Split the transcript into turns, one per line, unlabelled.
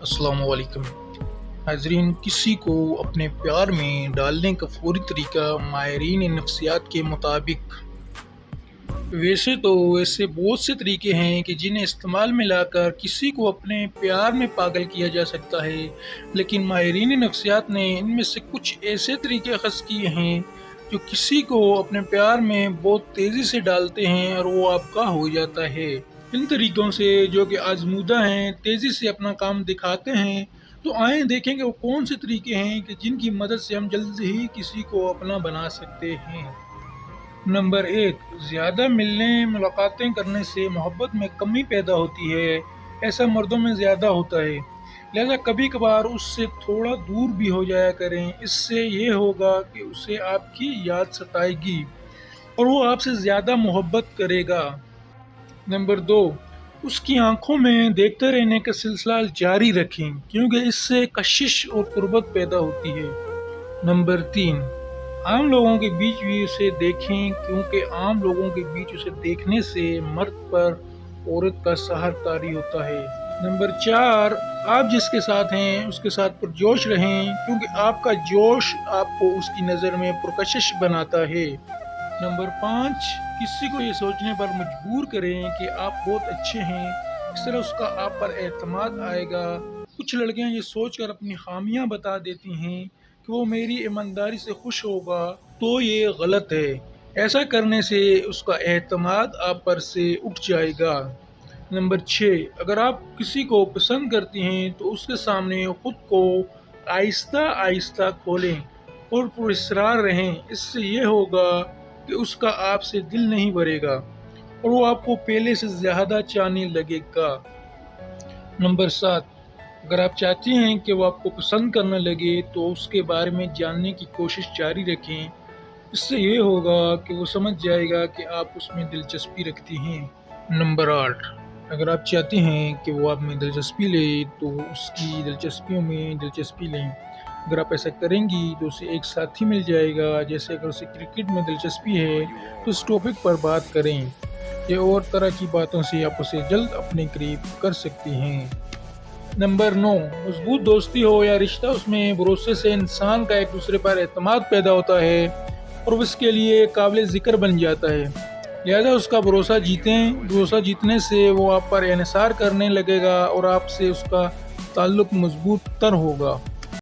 السلام علیکم حاضرین، کسی کو اپنے پیار میں ڈالنے کا فوری طریقہ ماہرین نفسیات کے مطابق ویسے تو ایسے بہت سے طریقے ہیں کہ جنہیں استعمال میں لا کر کسی کو اپنے پیار میں پاگل کیا جا سکتا ہے، لیکن ماہرین نفسیات نے ان میں سے کچھ ایسے طریقے اخذ کیے ہیں جو کسی کو اپنے پیار میں بہت تیزی سے ڈالتے ہیں اور وہ آپ کا ہو جاتا ہے۔ ان طریقوں سے جو کہ آزمودہ ہیں، تیزی سے اپنا کام دکھاتے ہیں، تو آئیں دیکھیں کہ وہ کون سے طریقے ہیں کہ جن کی مدد سے ہم جلد ہی کسی کو اپنا بنا سکتے ہیں۔ نمبر 1، زیادہ ملنے ملاقاتیں کرنے سے محبت میں کمی پیدا ہوتی ہے۔ ایسا مردوں میں زیادہ ہوتا ہے، لہذا کبھی کبھار اس سے تھوڑا دور بھی ہو جایا کریں۔ اس سے یہ ہوگا کہ اسے آپ کی یاد ستائے گی اور وہ آپ سے زیادہ محبت کرے گا۔ نمبر 2، اس کی آنکھوں میں دیکھتے رہنے کا سلسلہ جاری رکھیں، کیونکہ اس سے کشش اور قربت پیدا ہوتی ہے۔ نمبر 3، عام لوگوں کے بیچ بھی اسے دیکھیں، کیونکہ عام لوگوں کے بیچ اسے دیکھنے سے مرد پر عورت کا سحر طاری ہوتا ہے۔ نمبر 4، آپ جس کے ساتھ ہیں اس کے ساتھ پرجوش رہیں، کیونکہ آپ کا جوش آپ کو اس کی نظر میں پرکشش بناتا ہے۔ نمبر 5، کسی کو یہ سوچنے پر مجبور کریں کہ آپ بہت اچھے ہیں، اس طرح اس کا آپ پر اعتماد آئے گا۔ کچھ لڑکیاں یہ سوچ کر اپنی خامیاں بتا دیتی ہیں کہ وہ میری ایمانداری سے خوش ہوگا، تو یہ غلط ہے۔ ایسا کرنے سے اس کا اعتماد آپ پر سے اٹھ جائے گا۔ نمبر 6، اگر آپ کسی کو پسند کرتی ہیں تو اس کے سامنے خود کو آہستہ آہستہ کھولیں اور پراسرار رہیں۔ اس سے یہ ہوگا کہ اس کا آپ سے دل نہیں بھرے گا اور وہ آپ کو پہلے سے زیادہ چاہنے لگے گا۔ نمبر 7، اگر آپ چاہتی ہیں کہ وہ آپ کو پسند کرنے لگے تو اس کے بارے میں جاننے کی کوشش جاری رکھیں۔ اس سے یہ ہوگا کہ وہ سمجھ جائے گا کہ آپ اس میں دلچسپی رکھتی ہیں۔ نمبر 8، اگر آپ چاہتے ہیں کہ وہ آپ میں دلچسپی لے تو اس کی دلچسپیوں میں دلچسپی لیں۔ اگر آپ ایسا کریں گی تو اسے ایک ساتھی مل جائے گا، جیسے اگر اسے کرکٹ میں دلچسپی ہے تو اس ٹاپک پر بات کریں۔ یہ اور طرح کی باتوں سے آپ اسے جلد اپنے قریب کر سکتی ہیں۔ نمبر 9، مضبوط دوستی ہو یا رشتہ، اس میں بھروسے سے انسان کا ایک دوسرے پر اعتماد پیدا ہوتا ہے اور وہ اس کے لیے قابل ذکر بن جاتا ہے، لہذا اس کا بھروسہ جیتیں۔ بھروسہ جیتنے سے وہ آپ پر انحصار کرنے لگے گا اور آپ سے اس کا تعلق مضبوط تر ہوگا۔